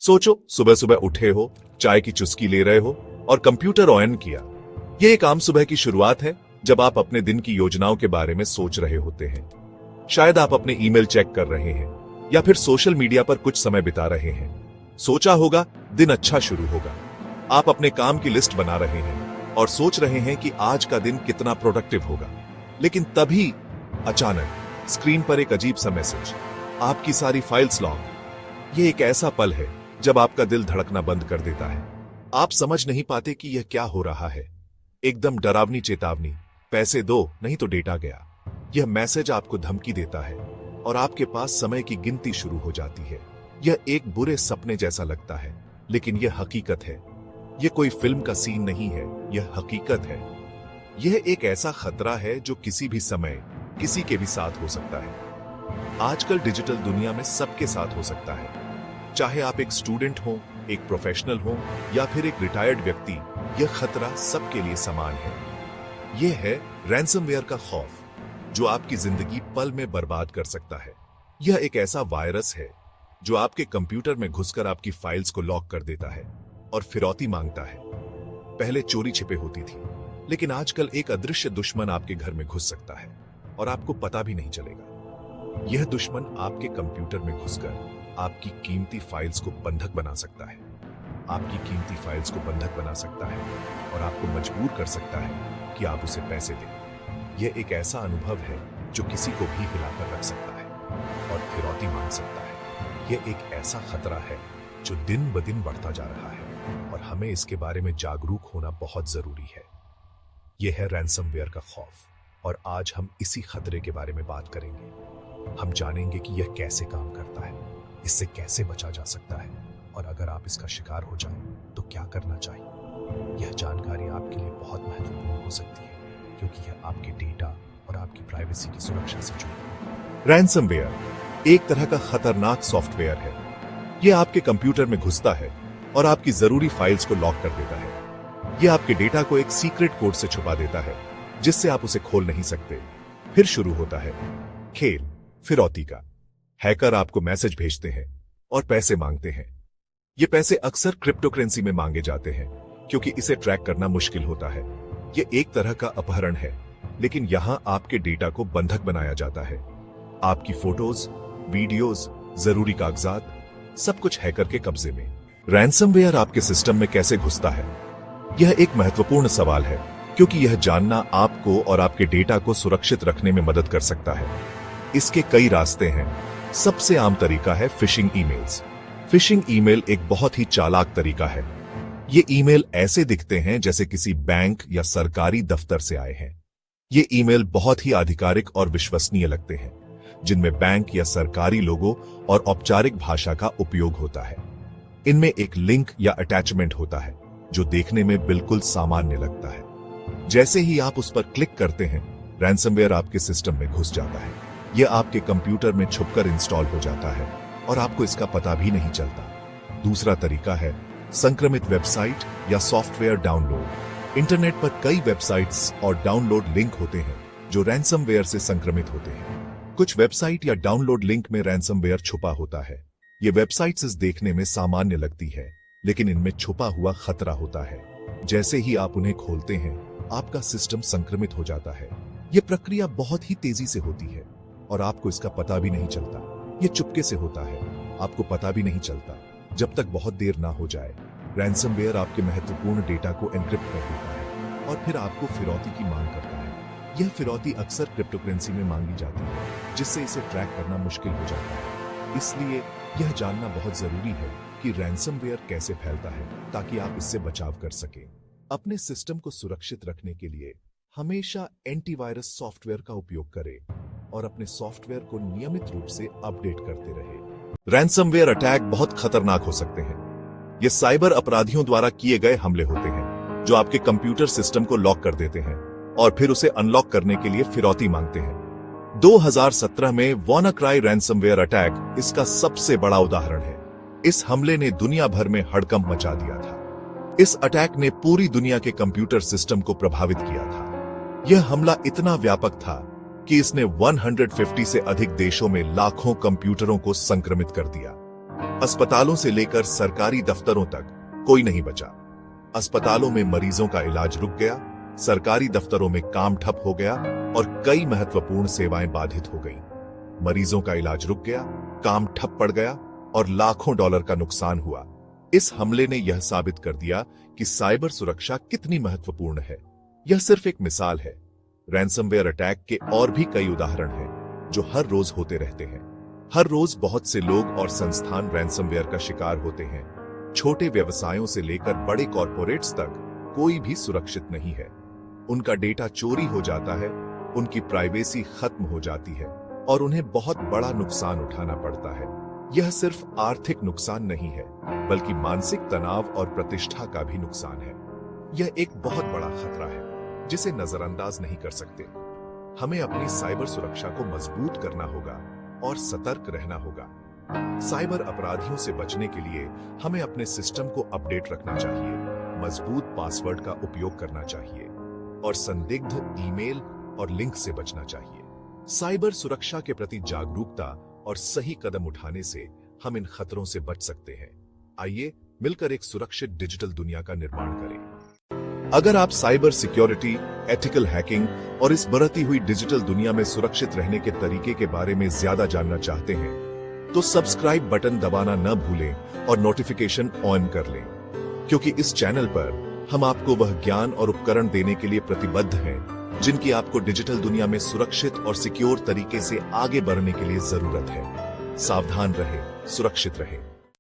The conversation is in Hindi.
सोचो, सुबह सुबह उठे हो, चाय की चुस्की ले रहे हो और कंप्यूटर ऑन किया। यह एक आम सुबह की शुरुआत है जब आप अपने दिन की योजनाओं के बारे में सोच रहे होते हैं। शायद आप अपने ईमेल चेक कर रहे हैं या फिर सोशल मीडिया पर कुछ समय बिता रहे हैं। सोचा होगा दिन अच्छा शुरू होगा। आप अपने काम की लिस्ट बना रहे हैं और सोच रहे हैं कि आज का दिन कितना प्रोडक्टिव होगा। लेकिन तभी अचानक स्क्रीन पर एक अजीब सा मैसेज, आपकी सारी फाइल्स लॉक। यह एक ऐसा पल है जब आपका दिल धड़कना बंद कर देता है। आप समझ नहीं पाते कि यह क्या हो रहा है। एकदम डरावनी चेतावनी, पैसे दो नहीं तो डेटा गया। यह मैसेज आपको धमकी देता है और आपके पास समय की गिनती शुरू हो जाती है। यह एक बुरे सपने जैसा लगता है, लेकिन यह हकीकत है। यह कोई फिल्म का सीन नहीं है, यह हकीकत है। यह एक ऐसा खतरा है जो किसी भी समय किसी के भी साथ हो सकता है। आजकल डिजिटल दुनिया में सबके साथ हो सकता है। चाहे आप एक स्टूडेंट हो, एक प्रोफेशनल हो या फिर एक रिटायर्ड व्यक्ति, यह खतरा सबके लिए समान है। यह है रैंसमवेयर का खौफ, जो आपकी जिंदगी पल में बर्बाद कर सकता है। यह एक ऐसा वायरस है जो आपके कंप्यूटर में घुसकर आपकी फाइल्स को लॉक कर देता है और फिरौती मांगता है। पहले चोरी छिपे होती थी, लेकिन आजकल एक अदृश्य दुश्मन आपके घर में घुस सकता है और आपको पता भी नहीं चलेगा। यह दुश्मन आपके कंप्यूटर में घुसकर आपकी कीमती फाइल्स को बंधक बना सकता है। आपकी कीमती फाइल्स को बंधक बना सकता है और आपको मजबूर कर सकता है कि आप उसे पैसे दें। यह एक ऐसा अनुभव है जो किसी को भी हिलाकर रख सकता है और फिरौती मांग सकता है। यह एक ऐसा खतरा है जो दिन ब दिन बढ़ता जा रहा है और हमें इसके बारे में जागरूक होना बहुत जरूरी है। यह है रैंसमवेयर का खौफ और आज हम इसी खतरे के बारे में बात करेंगे। हम जानेंगे कि यह कैसे काम करता है, इससे कैसे बचा जा सकता है और अगर आप इसका शिकार हो जाएं तो क्या करना चाहिए। यह जानकारी आपके लिए बहुत महत्वपूर्ण हो सकती है क्योंकि यह आपके डेटा और आपकी प्राइवेसी की सुरक्षा से जुड़ी है। रैंसमवेयर एक तरह का खतरनाक सॉफ्टवेयर है। यह आपके कंप्यूटर में घुसता है और आपकी जरूरी फाइल्स को लॉक कर देता है। यह आपके डेटा को एक सीक्रेट कोड से छुपा देता है जिससे आप उसे खोल नहीं सकते। फिर शुरू होता है खेल फिरौती का। हैकर आपको मैसेज भेजते हैं और पैसे मांगते हैं। ये पैसे अक्सर क्रिप्टो करेंसी में मांगे जाते हैं क्योंकि इसे ट्रैक करना मुश्किल होता है। ये एक तरह का अपहरण है, लेकिन यहां आपके डेटा को बंधक बनाया जाता है। आपकी फोटोज, वीडियोज, जरूरी कागजात, सब कुछ हैकर के कब्जे में। रैंसमवेयर आपके सिस्टम में कैसे घुसता है? यह एक महत्वपूर्ण सवाल है क्योंकि यह जानना आपको और आपके डेटा को सुरक्षित रखने में मदद कर सकता है। इसके कई रास्ते हैं। सबसे आम तरीका है फिशिंग ईमेल्स। फिशिंग ईमेल एक बहुत ही चालाक तरीका है। ये ईमेल ऐसे दिखते हैं जैसे किसी बैंक या सरकारी दफ्तर से आए हैं। ये ईमेल बहुत ही आधिकारिक और विश्वसनीय लगते हैं, जिनमें बैंक या सरकारी लोगो और औपचारिक भाषा का उपयोग होता है। इनमें एक लिंक या अटैचमेंट होता है जो देखने में बिल्कुल सामान्य लगता है। जैसे ही आप उस पर क्लिक करते हैं, रैंसमवेयर आपके सिस्टम में घुस जाता है। यह आपके कंप्यूटर में छुपकर इंस्टॉल हो जाता है और आपको इसका पता भी नहीं चलता। दूसरा तरीका है संक्रमित वेबसाइट या सॉफ्टवेयर डाउनलोड। इंटरनेट पर कई वेबसाइट्स और डाउनलोड लिंक होते हैं जो रैंसमवेयर से संक्रमित होते हैं। कुछ वेबसाइट या डाउनलोड लिंक में रैंसमवेयर छुपा होता है। ये वेबसाइट्स देखने में सामान्य लगती है, लेकिन इनमें छुपा हुआ खतरा होता है। जैसे ही आप उन्हें खोलते हैं, आपका सिस्टम संक्रमित हो जाता है। यह प्रक्रिया बहुत ही तेजी से होती है और आपको इसका पता भी नहीं चलता। यह चुपके से होता है, आपको पता भी नहीं चलता जब तक बहुत देर ना हो जाए। रैंसमवेयर आपके महत्वपूर्ण डेटा को एन्क्रिप्ट कर देता है और फिर आपको फिरौती की मांग करता है। यह फिरौती अक्सर क्रिप्टो करेंसी में मांगी जाती है, जिससे इसे ट्रैक करना मुश्किल हो जाता है। इसलिए यह जानना बहुत जरूरी है कि रैंसमवेयर कैसे फैलता है ताकि आप इससे बचाव कर सकें। अपने सिस्टम को सुरक्षित रखने के लिए हमेशा एंटीवायरस सॉफ्टवेयर का उपयोग करें और अपने सॉफ्टवेयर को नियमित रूप से अपडेट करते रहें। रैंसमवेयर अटैक बहुत खतरनाक हो सकते हैं। ये साइबर अपराधियों द्वारा किए गए हमले होते हैं जो आपके कंप्यूटर सिस्टम को लॉक कर देते हैं और फिर उसे अनलॉक करने के लिए फिरौती मांगते हैं। 2017 में WannaCry रैंसमवेयर अटैक इसका सबसे बड़ा उदाहरण है। इस हमले ने दुनिया भर में हड़कंप मचा दिया था। इस अटैक ने पूरी दुनिया के कंप्यूटर सिस्टम को प्रभावित किया था। यह हमला इतना व्यापक था कि इसने 150 से अधिक देशों में लाखों कंप्यूटरों को संक्रमित कर दिया। अस्पतालों से लेकर सरकारी दफ्तरों तक कोई नहीं बचा। अस्पतालों में मरीजों का इलाज रुक गया, सरकारी दफ्तरों में काम ठप हो गया और कई महत्वपूर्ण सेवाएं बाधित हो गईं। मरीजों का इलाज रुक गया, काम ठप पड़ गया और लाखों डॉलर का नुकसान हुआ। इस हमले ने यह साबित कर दिया कि साइबर सुरक्षा कितनी महत्वपूर्ण है। यह सिर्फ एक मिसाल है। रैंसमवेयर अटैक के और भी कई उदाहरण हैं जो हर रोज होते रहते हैं। हर रोज बहुत से लोग और संस्थान रैंसमवेयर का शिकार होते हैं। छोटे व्यवसायों से लेकर बड़े कॉरपोरेट्स तक कोई भी सुरक्षित नहीं है। उनका डेटा चोरी हो जाता है, उनकी प्राइवेसी खत्म हो जाती है और उन्हें बहुत बड़ा नुकसान उठाना पड़ता है। यह सिर्फ आर्थिक नुकसान नहीं है, बल्कि मानसिक तनाव और प्रतिष्ठा का भी नुकसान है। यह एक बहुत बड़ा खतरा है जिसे नजरअंदाज नहीं कर सकते। हमें अपनी साइबर सुरक्षा को मजबूत करना होगा और सतर्क रहना होगा। साइबर अपराधियों से बचने के लिए हमें अपने सिस्टम को अपडेट रखना चाहिए, मजबूत पासवर्ड का उपयोग करना चाहिए और संदिग्ध ईमेल और लिंक से बचना चाहिए। साइबर सुरक्षा के प्रति जागरूकता और सही कदम उठाने से हम इन खतरों से बच सकते हैं। आइए मिलकर एक सुरक्षित डिजिटल दुनिया का निर्माण करें। अगर आप साइबर सिक्योरिटी, एथिकल हैकिंग और इस बढ़ती हुई डिजिटल दुनिया में सुरक्षित रहने के तरीके के बारे में ज्यादा जानना चाहते हैं, तो सब्सक्राइब बटन दबाना न भूलें और नोटिफिकेशन ऑन कर लें, क्योंकि इस चैनल पर हम आपको वह ज्ञान और उपकरण देने के लिए प्रतिबद्ध हैं जिनकी आपको डिजिटल दुनिया में सुरक्षित और सिक्योर तरीके से आगे बढ़ने के लिए जरूरत है। सावधान रहें, सुरक्षित रहें।